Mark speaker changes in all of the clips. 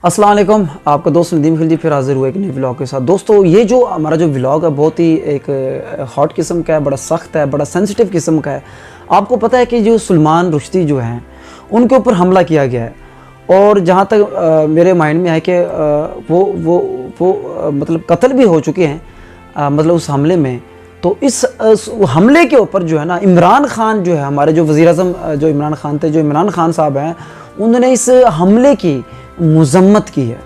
Speaker 1: अस्सलाम वालेकुम, आपका दोस्त नदीम खिलजी फिर हाज़िर हुआ एक नए व्लॉग के साथ। दोस्तों ये जो हमारा जो व्लॉग है बहुत ही एक हॉट किस्म का है, बड़ा सख्त है, बड़ा सेंसिटिव किस्म का है। आपको पता है कि जो सलमान रुश्दी जो हैं उनके ऊपर हमला किया गया है और जहाँ तक मेरे माइंड में है कि वो मतलब कत्ल भी हो चुके हैं मतलब उस हमले में। तो इस हमले के ऊपर जो है ना इमरान खान जो है हमारे जो वज़ीर-ए-आज़म जो इमरान खान थे, जो इमरान खान साहब हैं, उन्होंने इस हमले की मज़म्मत की है।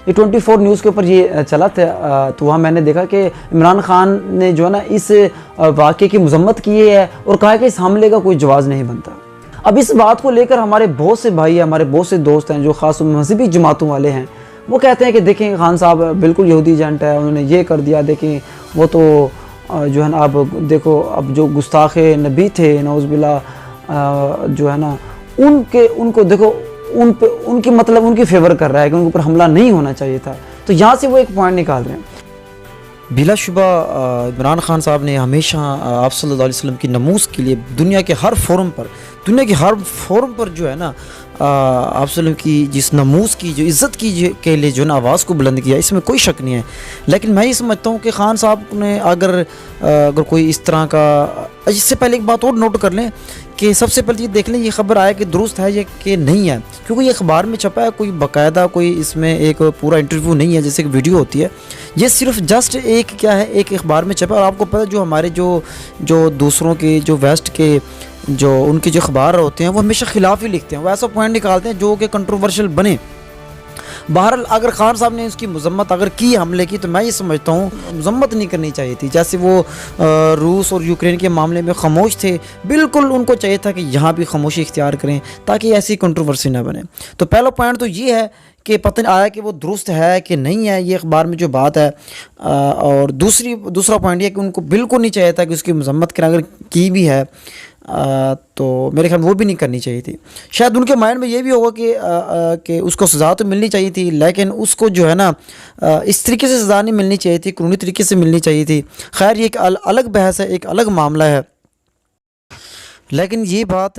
Speaker 1: ये 24 न्यूज़ के ऊपर ये चला था तो वहाँ मैंने देखा कि इमरान खान ने जो है ना इस वाक़े की मज़म्मत की है और कहा कि इस हमले का कोई जवाज़ नहीं बनता। अब इस बात को लेकर हमारे बहुत से भाई हैं, हमारे बहुत से दोस्त हैं जो ख़ास मज़हबी जमातों वाले हैं, वो कहते हैं कि देखें खान साहब बिल्कुल यहूदी एजेंट है, उन्होंने ये कर दिया, देखें वो तो जो है ना अब देखो अब जो गुस्ताख़ नबी थे नौज़ुबिल्लाह जो है ना उनको देखो उन पे उनकी मतलब उनकी फेवर कर रहा है कि उनके ऊपर हमला नहीं होना चाहिए था। तो यहाँ से वो एक पॉइंट निकाल रहे हैं। बिलाशुबा इमरान खान साहब ने हमेशा आप सल्लल्लाहु अलैहि वसल्लम की नमूज़ के लिए दुनिया के हर फोरम पर जो है ना आप सल्लम की जिस नमूज़ की जो इज़्ज़त की के लिए जो है ना आवाज़ को बुलंद किया, इसमें कोई शक नहीं है। लेकिन मैं ये समझता हूँ कि खान साहब ने अगर कोई इस तरह का, इससे पहले एक बात और नोट कर लें कि सबसे पहले ये देख लें ये ख़बर आया कि दुरुस्त है ये कि नहीं है, क्योंकि ये अखबार में छपा है, कोई बाकायदा कोई इसमें एक पूरा इंटरव्यू नहीं है जैसे कि वीडियो होती है। ये सिर्फ जस्ट एक क्या है, एक अखबार में छपा है। और आपको पता है जो हमारे जो दूसरों के जो वेस्ट के जो उनके जो अखबार होते हैं वो हमेशा ख़िलाफ़ ही लिखते हैं, वो ऐसा पॉइंट निकालते हैं जो कि कंट्रोवर्शियल बने। बहरहाल अगर खान साहब ने उसकी मज़म्मत अगर की हमले की, तो मैं ये समझता हूँ मज़म्मत नहीं करनी चाहिए थी। जैसे वो रूस और यूक्रेन के मामले में खामोश थे, बिल्कुल उनको चाहिए था कि यहाँ भी खामोशी इख्तियार करें ताकि ऐसी कंट्रोवर्सी ना बने। तो पहला पॉइंट तो ये है कि पता नहीं आया कि वो दुरुस्त है कि नहीं है, ये अखबार में जो बात है। और दूसरा पॉइंट ये कि उनको बिल्कुल नहीं चाहिए था कि उसकी मज़म्मत करें, अगर की भी है तो मेरे ख्याल वो भी नहीं करनी चाहिए थी। शायद उनके माइंड में ये भी होगा कि उसको सज़ा तो मिलनी चाहिए थी, लेकिन उसको जो है ना इस तरीके से सज़ा नहीं मिलनी चाहिए थी, कानूनी तरीके से मिलनी चाहिए थी। खैर ये एक अलग बहस है, एक अलग मामला है। लेकिन ये बात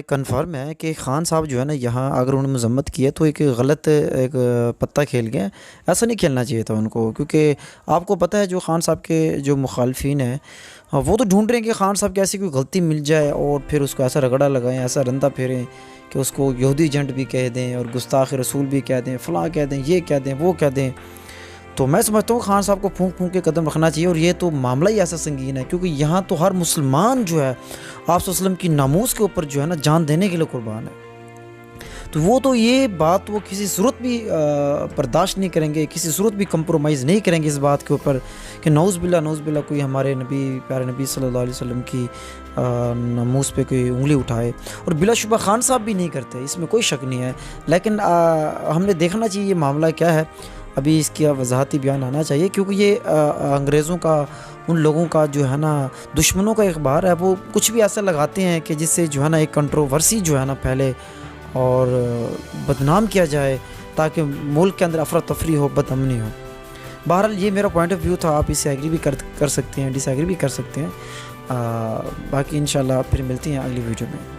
Speaker 1: कन्फर्म है कि ख़ान साहब जो है ना यहाँ अगर उन्होंने मज़म्मत की है तो एक गलत एक पत्ता खेल गए। ऐसा नहीं खेलना चाहिए था उनको, क्योंकि आपको पता है जो ख़ान साहब के जो मुखालफिन हैं वो तो ढूंढ रहे हैं कि ख़ान साहब की ऐसी कोई गलती मिल जाए और फिर उसको ऐसा रगड़ा लगाएं, ऐसा रंदा फेरें कि उसको यहूदी एजेंट भी कह दें और गुस्ताख़ रसूल भी कह दें, फ़लाँ कह दें, ये कह दें, वो कह दें। तो मैं समझता हूँ खान साहब को फूंक फूंक के कदम रखना चाहिए। और ये तो मामला ही ऐसा संगीन है क्योंकि यहाँ तो हर मुसलमान जो है आप वसल्लम की नामूस के ऊपर जो है ना जान देने के लिए कुर्बान है। तो वो तो ये बात वो किसी सूरत भी बर्दाश्त नहीं करेंगे, किसी सूरत भी कंप्रोमाइज़ नहीं करेंगे इस बात के ऊपर कि नौज़ बिल्ला कोई हमारे प्यारे नबी सल्लल्लाहु अलैहि वसल्लम की नामूस पे कोई उंगली उठाए। और बिलाशुबा खान साहब भी नहीं करते, इसमें कोई शक नहीं है। लेकिन हमने देखना चाहिए ये मामला क्या है, अभी इसकी वजाहती बयान आना चाहिए, क्योंकि ये अंग्रेज़ों का, उन लोगों का जो है ना दुश्मनों का अखबार है, वो कुछ भी ऐसा लगाते हैं कि जिससे जो है ना एक कंट्रोवर्सी जो है ना फैले और बदनाम किया जाए ताकि मुल्क के अंदर अफरा तफरी हो, बदअमनी हो। बहरहाल ये मेरा पॉइंट ऑफ व्यू था, आप इसे एग्री भी कर सकते हैं, डिसएग्री भी कर सकते हैं। बाकी इंशाल्लाह फिर मिलती हैं अगली वीडियो में।